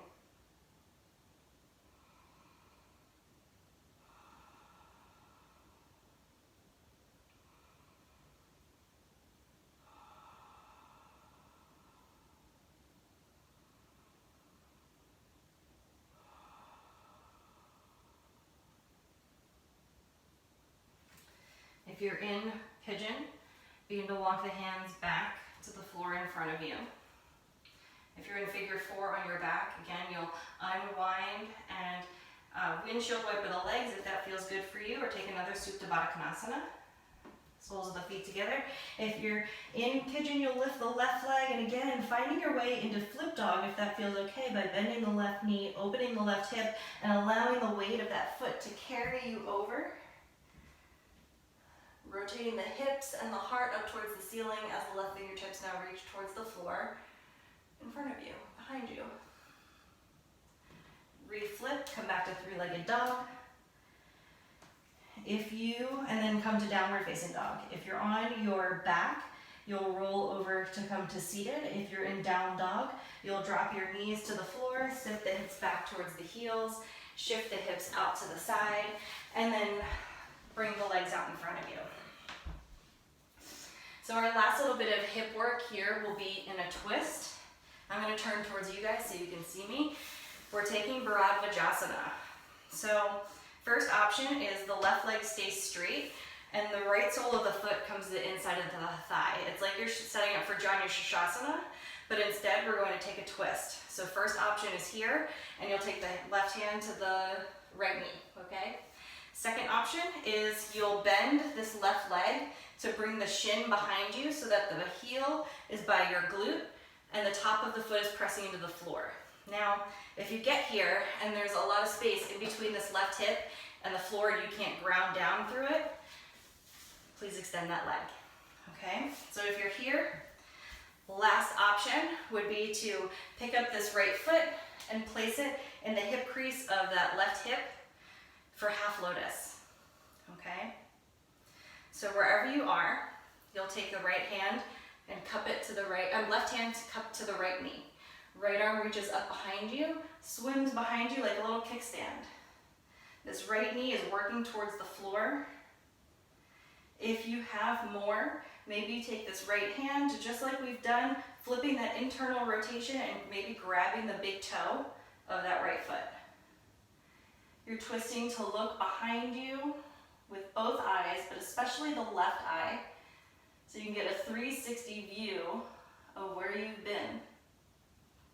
If you're in pigeon, begin to walk the hands back to the floor in front of you. If you're in figure 4 on your back, again, you'll unwind and windshield wiper the legs if that feels good for you, or take another Supta Baddha Konasana. Soles of the feet together. If you're in pigeon, you'll lift the left leg, and again, finding your way into flip dog if that feels okay, by bending the left knee, opening the left hip, and allowing the weight of that foot to carry you over. Rotating the hips and the heart up towards the ceiling as the left fingertips now reach towards the floor in front of you, behind you. Reflip, come back to three-legged dog. And then come to downward facing dog. If you're on your back, you'll roll over to come to seated. If you're in down dog, you'll drop your knees to the floor, sit the hips back towards the heels, shift the hips out to the side, and then bring the legs out in front of you. So our last little bit of hip work here will be in a twist. I'm going to turn towards you guys so you can see me. We're taking Bharadvajasana. So first option is the left leg stays straight and the right sole of the foot comes to the inside of the thigh. It's like you're setting up for Janu Shasana, but instead we're going to take a twist. So first option is here, and you'll take the left hand to the right knee, okay? Second option is you'll bend this left leg to bring the shin behind you so that the heel is by your glute and the top of the foot is pressing into the floor. Now, if you get here and there's a lot of space in between this left hip and the floor and you can't ground down through it, please extend that leg, okay? So if you're here, last option would be to pick up this right foot and place it in the hip crease of that left hip for half lotus, okay? So wherever you are, you'll take the right hand and cup it to the right, left hand cup to the right knee. Right arm reaches up behind you, swims behind you like a little kickstand. This right knee is working towards the floor. If you have more, maybe you take this right hand to, just like we've done, flipping that internal rotation and maybe grabbing the big toe of that right foot. You're twisting to look behind you with both eyes, but especially the left eye, so you can get a 360 view of where you've been.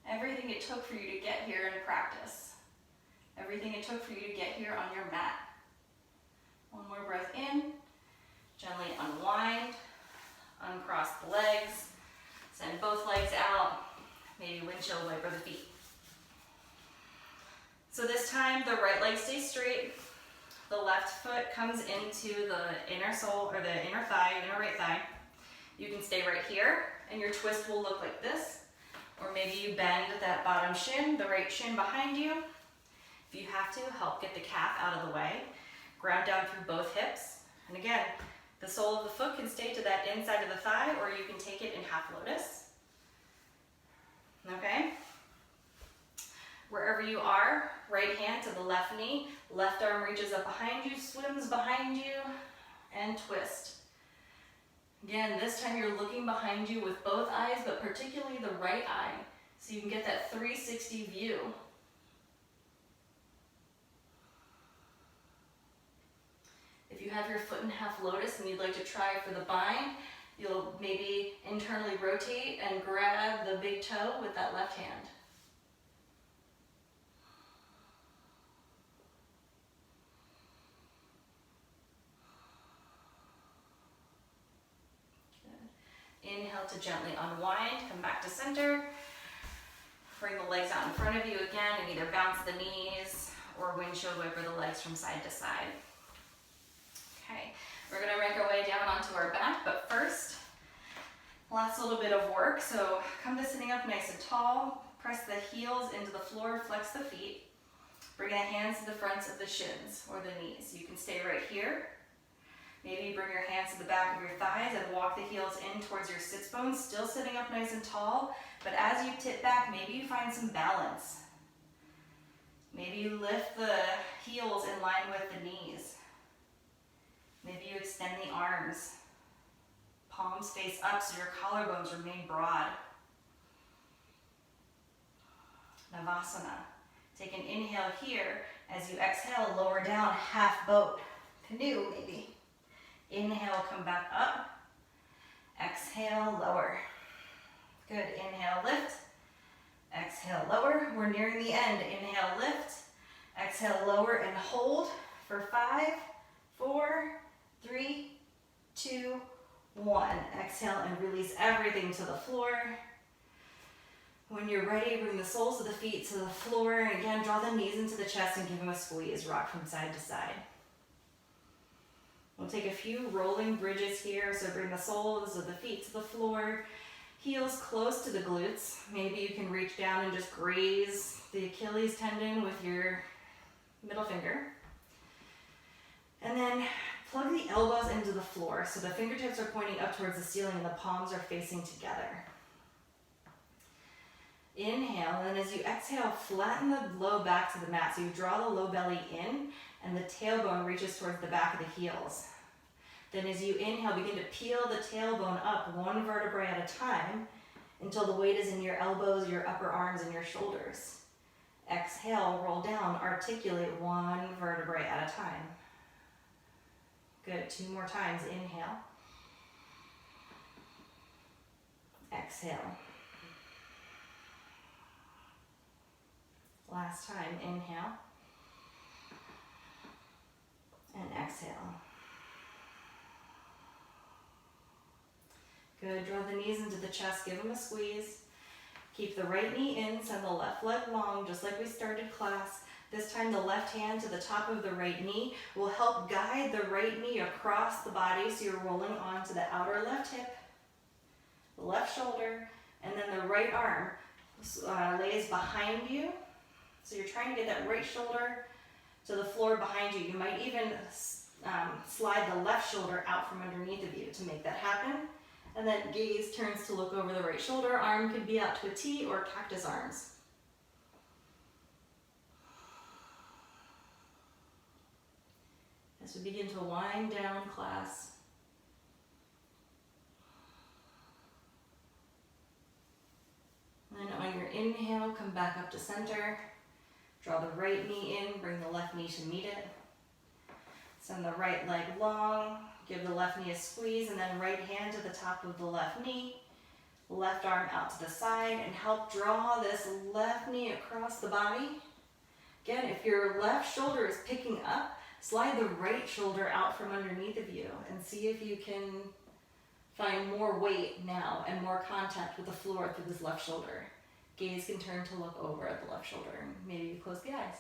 Everything it took for you to get here in practice. Everything it took for you to get here on your mat. One more breath in. Gently unwind. Uncross the legs. Send both legs out, maybe windshield wiper the feet. So this time the right leg stays straight, the left foot comes into the inner sole, or the inner thigh, inner right thigh. You can stay right here, and your twist will look like this. Or maybe you bend that bottom shin, the right shin behind you. If you have to, help get the calf out of the way. Ground down through both hips. And again, the sole of the foot can stay to that inside of the thigh, or you can take it in half lotus. Okay? Wherever you are, right hand to the left knee, left arm reaches up behind you, swims behind you, and twist. Again, this time you're looking behind you with both eyes, but particularly the right eye, so you can get that 360 view. If you have your foot in half lotus and you'd like to try for the bind, you'll maybe internally rotate and grab the big toe with that left hand. Inhale to gently unwind, come back to center. Bring the legs out in front of you again and either bounce the knees or windshield wiper the legs from side to side. Okay, we're gonna make our way down onto our back, but first, last little bit of work. So come to sitting up nice and tall, press the heels into the floor, flex the feet. Bring the hands to the fronts of the shins or the knees. You can stay right here. Maybe bring your hands to the back of your thighs and walk the heels in towards your sits bones, still sitting up nice and tall. But as you tip back, maybe you find some balance. Maybe you lift the heels in line with the knees. Maybe you extend the arms. Palms face up so your collarbones remain broad. Navasana. Take an inhale here. As you exhale, lower down, half boat. Canoe, maybe. Inhale, come back up. Exhale, lower. Good, inhale, lift. Exhale, lower. We're nearing the end. Inhale, lift. Exhale, lower and hold for 5, 4, 3, 2, 1. Exhale and release everything to the floor. When you're ready, bring the soles of the feet to the floor. And again, draw the knees into the chest and give them a squeeze. Rock from side to side. We'll take a few rolling bridges here. So bring the soles of the feet to the floor. Heels close to the glutes. Maybe you can reach down and just graze the Achilles tendon with your middle finger. And then plug the elbows into the floor. So the fingertips are pointing up towards the ceiling and the palms are facing together. Inhale, and then as you exhale, flatten the low back to the mat. So you draw the low belly in and the tailbone reaches towards the back of the heels. Then as you inhale, begin to peel the tailbone up one vertebrae at a time until the weight is in your elbows, your upper arms, and your shoulders. Exhale, roll down, articulate one vertebrae at a time. Good, 2 more times. Inhale. Exhale. Last time, inhale. And exhale. Good, draw the knees into the chest, give them a squeeze. Keep the right knee in, send the left leg long, just like we started class. This time the left hand to the top of the right knee will help guide the right knee across the body so you're rolling onto the outer left hip, the left shoulder, and then the right arm lays behind you. So you're trying to get that right shoulder to the floor behind you. You might even slide the left shoulder out from underneath of you to make that happen. And then gaze turns to look over the right shoulder. Arm could be out to a T or cactus arms. As we begin to wind down class. And then on your inhale, come back up to center. Draw the right knee in, bring the left knee to meet it. Send the right leg long, give the left knee a squeeze, and then right hand to the top of the left knee. Left arm out to the side, and help draw this left knee across the body. Again, if your left shoulder is picking up, slide the right shoulder out from underneath of you and see if you can Find more weight now and more contact with the floor through this left shoulder. Gaze can turn to look over at the left shoulder, and maybe you close the eyes.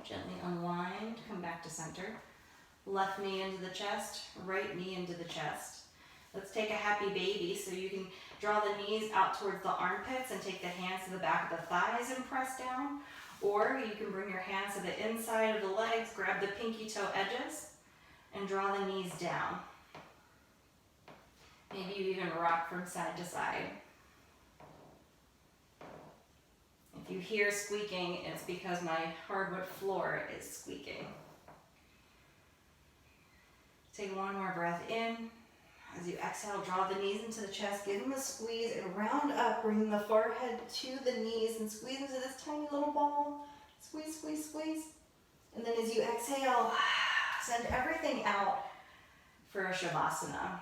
Gently unwind, come back to center. Left knee into the chest, right knee into the chest. Let's take a happy baby, so you can draw the knees out towards the armpits and take the hands to the back of the thighs and press down. Or you can bring your hands to the inside of the legs, grab the pinky toe edges, and draw the knees down. Maybe you even rock from side to side. If you hear squeaking, it's because my hardwood floor is squeaking. Take one more breath in. As you exhale, draw the knees into the chest, give them a squeeze, and round up, bring the forehead to the knees and squeeze into this tiny little ball. Squeeze, squeeze, squeeze. And then as you exhale, send everything out for a Shavasana.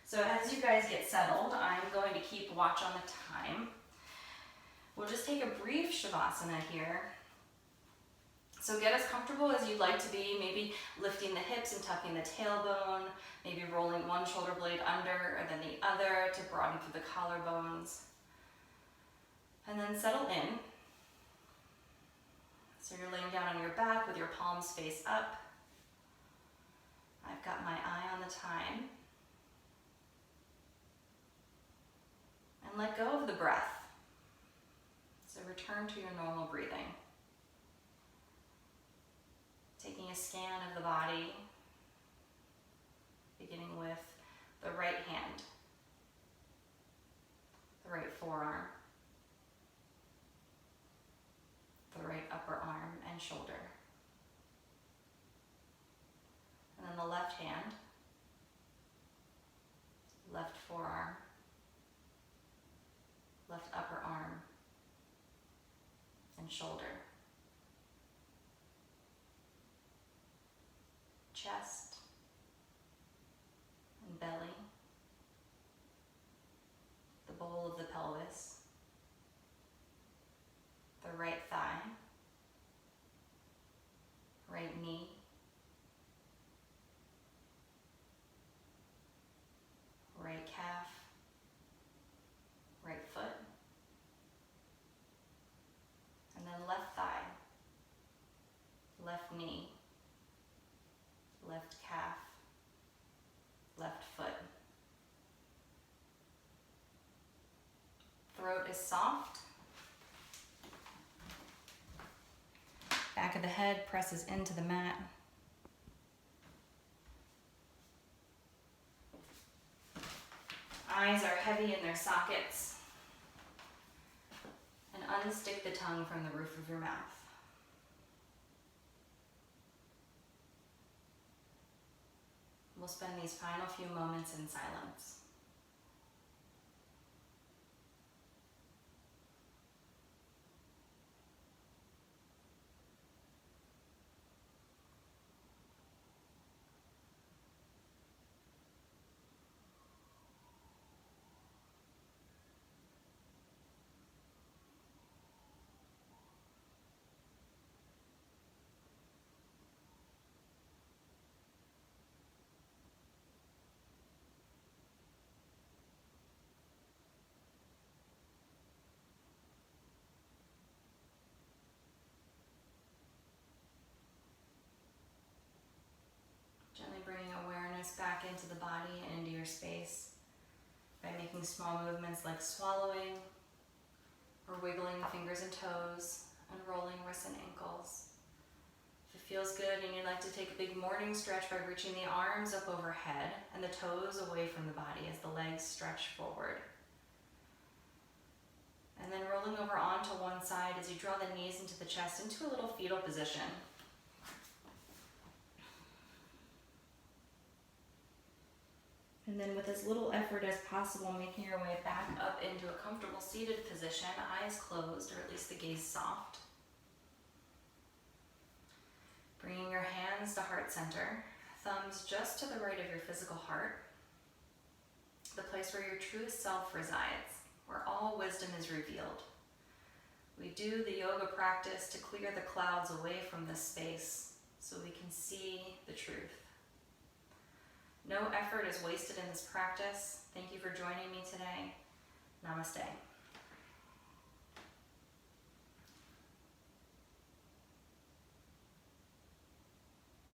So as you guys get settled, I'm going to keep watch on the time. We'll just take a brief Shavasana here. So get as comfortable as you'd like to be, maybe lifting the hips and tucking the tailbone, maybe rolling one shoulder blade under and then the other to broaden through the collarbones. And then settle in. So you're laying down on your back with your palms face up. I've got my eye on the time. And let go of the breath. So return to your normal breathing. Taking a scan of the body, beginning with the right hand, the right forearm, the right upper arm and shoulder, and then the left hand, left forearm, left upper arm and shoulder. Chest and belly, the bowl of the pelvis, the right thigh, right knee, right calf, right foot, and then left thigh, left knee, left calf, left foot. Throat is soft. Back of the head presses into the mat. Eyes are heavy in their sockets. And unstick the tongue from the roof of your mouth. We'll spend these final few moments in silence. Gently bringing awareness back into the body and into your space by making small movements like swallowing or wiggling the fingers and toes and rolling wrists and ankles. If it feels good and you'd like to take a big morning stretch by reaching the arms up overhead and the toes away from the body as the legs stretch forward. And then rolling over onto one side as you draw the knees into the chest into a little fetal position. And then with as little effort as possible, making your way back up into a comfortable seated position, eyes closed, or at least the gaze soft. hands to heart center, thumbs just to the right of your physical heart, the place where your truest self resides, where all wisdom is revealed. We do the yoga practice to clear the clouds away from this space so we can see the truth. No effort is wasted in this practice. Thank you for joining me today. Namaste.